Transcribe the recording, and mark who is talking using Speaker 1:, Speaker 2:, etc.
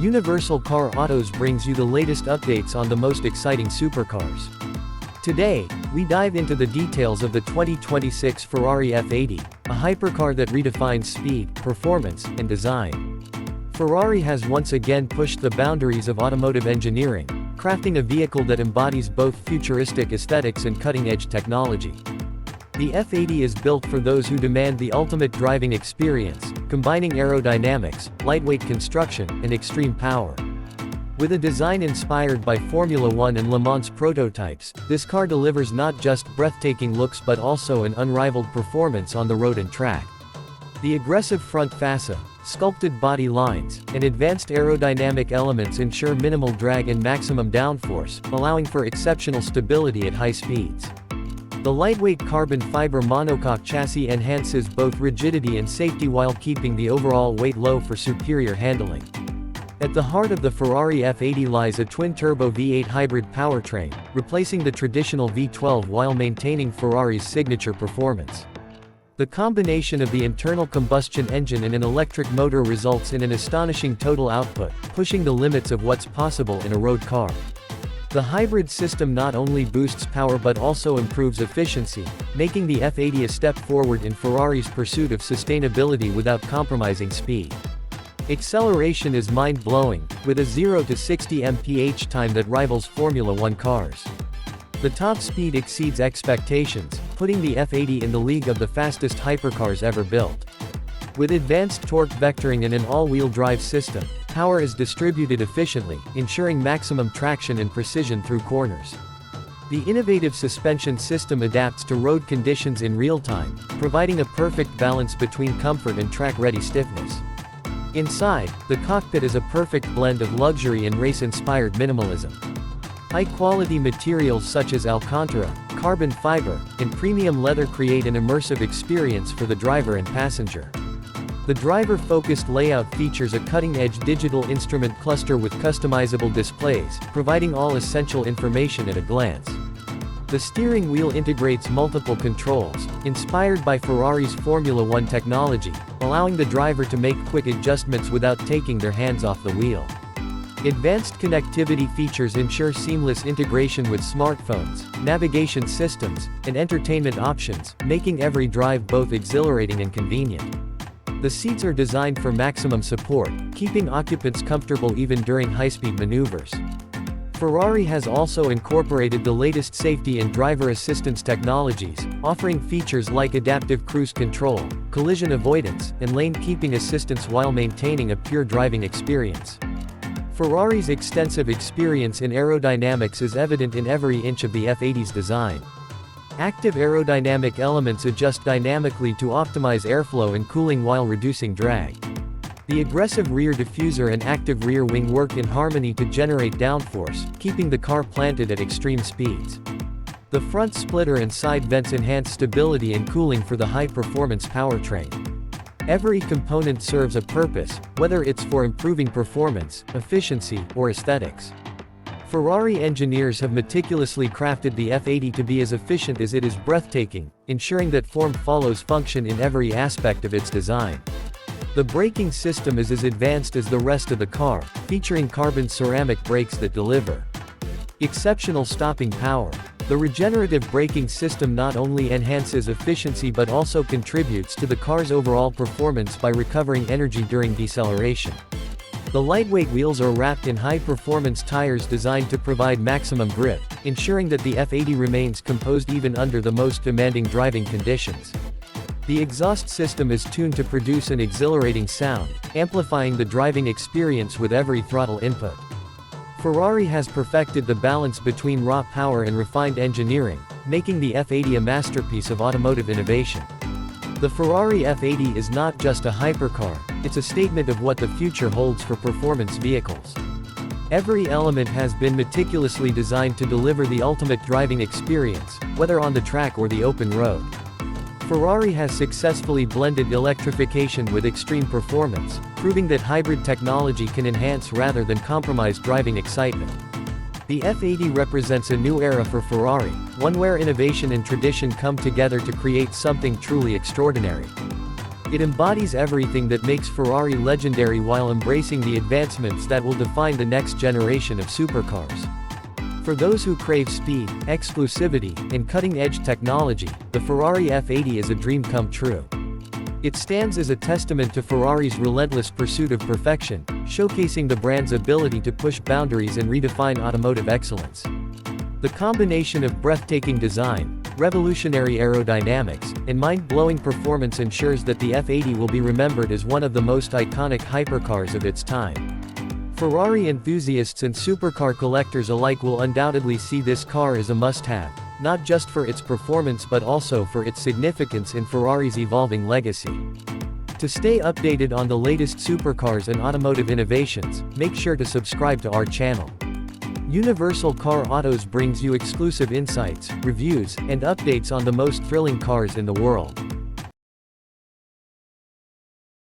Speaker 1: Universal Car Autos brings you the latest updates on the most exciting supercars. Today, we dive into the details of the 2026 Ferrari F80, a hypercar that redefines speed, performance, and design. Ferrari has once again pushed the boundaries of automotive engineering, crafting a vehicle that embodies both futuristic aesthetics and cutting-edge technology. The F80 is built for those who demand the ultimate driving experience, combining aerodynamics, lightweight construction, and extreme power. With a design inspired by Formula One and Le Mans prototypes, this car delivers not just breathtaking looks but also an unrivaled performance on the road and track. The aggressive front fascia, sculpted body lines, and advanced aerodynamic elements ensure minimal drag and maximum downforce, allowing for exceptional stability at high speeds. The lightweight carbon fiber monocoque chassis enhances both rigidity and safety while keeping the overall weight low for superior handling. At the heart of the Ferrari F80 lies a twin-turbo V8 hybrid powertrain, replacing the traditional V12 while maintaining Ferrari's signature performance. The combination of the internal combustion engine and an electric motor results in an astonishing total output, pushing the limits of what's possible in a road car. The hybrid system not only boosts power but also improves efficiency, making the F80 a step forward in Ferrari's pursuit of sustainability without compromising speed. Acceleration is mind-blowing, with a 0 to 60 mph time that rivals Formula One cars. The top speed exceeds expectations, putting the F80 in the league of the fastest hypercars ever built. With advanced torque vectoring and an all-wheel drive system, power is distributed efficiently, ensuring maximum traction and precision through corners. The innovative suspension system adapts to road conditions in real time, providing a perfect balance between comfort and track-ready stiffness. Inside, the cockpit is a perfect blend of luxury and race-inspired minimalism. High-quality materials such as Alcantara, carbon fiber, and premium leather create an immersive experience for the driver and passenger. The driver-focused layout features a cutting-edge digital instrument cluster with customizable displays, providing all essential information at a glance. The steering wheel integrates multiple controls, inspired by Ferrari's Formula One technology, allowing the driver to make quick adjustments without taking their hands off the wheel. Advanced connectivity features ensure seamless integration with smartphones, navigation systems, and entertainment options, making every drive both exhilarating and convenient. The seats are designed for maximum support, keeping occupants comfortable even during high-speed maneuvers. Ferrari has also incorporated the latest safety and driver assistance technologies, offering features like adaptive cruise control, collision avoidance, and lane keeping assistance while maintaining a pure driving experience. Ferrari's extensive experience in aerodynamics is evident in every inch of the F80's design. Active aerodynamic elements adjust dynamically to optimize airflow and cooling while reducing drag. The aggressive rear diffuser and active rear wing work in harmony to generate downforce, keeping the car planted at extreme speeds. The front splitter and side vents enhance stability and cooling for the high-performance powertrain. Every component serves a purpose, whether it's for improving performance, efficiency, or aesthetics. Ferrari engineers have meticulously crafted the F80 to be as efficient as it is breathtaking, ensuring that form follows function in every aspect of its design. The braking system is as advanced as the rest of the car, featuring carbon ceramic brakes that deliver exceptional stopping power. The regenerative braking system not only enhances efficiency but also contributes to the car's overall performance by recovering energy during deceleration. The lightweight wheels are wrapped in high-performance tires designed to provide maximum grip, ensuring that the F80 remains composed even under the most demanding driving conditions. The exhaust system is tuned to produce an exhilarating sound, amplifying the driving experience with every throttle input. Ferrari has perfected the balance between raw power and refined engineering, making the F80 a masterpiece of automotive innovation. The Ferrari F80 is not just a hypercar, it's a statement of what the future holds for performance vehicles. Every element has been meticulously designed to deliver the ultimate driving experience, whether on the track or the open road. Ferrari has successfully blended electrification with extreme performance, proving that hybrid technology can enhance rather than compromise driving excitement. The F80 represents a new era for Ferrari, one where innovation and tradition come together to create something truly extraordinary. It embodies everything that makes Ferrari legendary while embracing the advancements that will define the next generation of supercars. For those who crave speed, exclusivity, and cutting-edge technology, the Ferrari F80 is a dream come true. It stands as a testament to Ferrari's relentless pursuit of perfection, showcasing the brand's ability to push boundaries and redefine automotive excellence. The combination of breathtaking design, revolutionary aerodynamics, and mind-blowing performance ensures that the F80 will be remembered as one of the most iconic hypercars of its time. Ferrari enthusiasts and supercar collectors alike will undoubtedly see this car as a must-have, not just for its performance but also for its significance in Ferrari's evolving legacy. To stay updated on the latest supercars and automotive innovations, make sure to subscribe to our channel. Universal Car Autos brings you exclusive insights, reviews, and updates on the most thrilling cars in the world.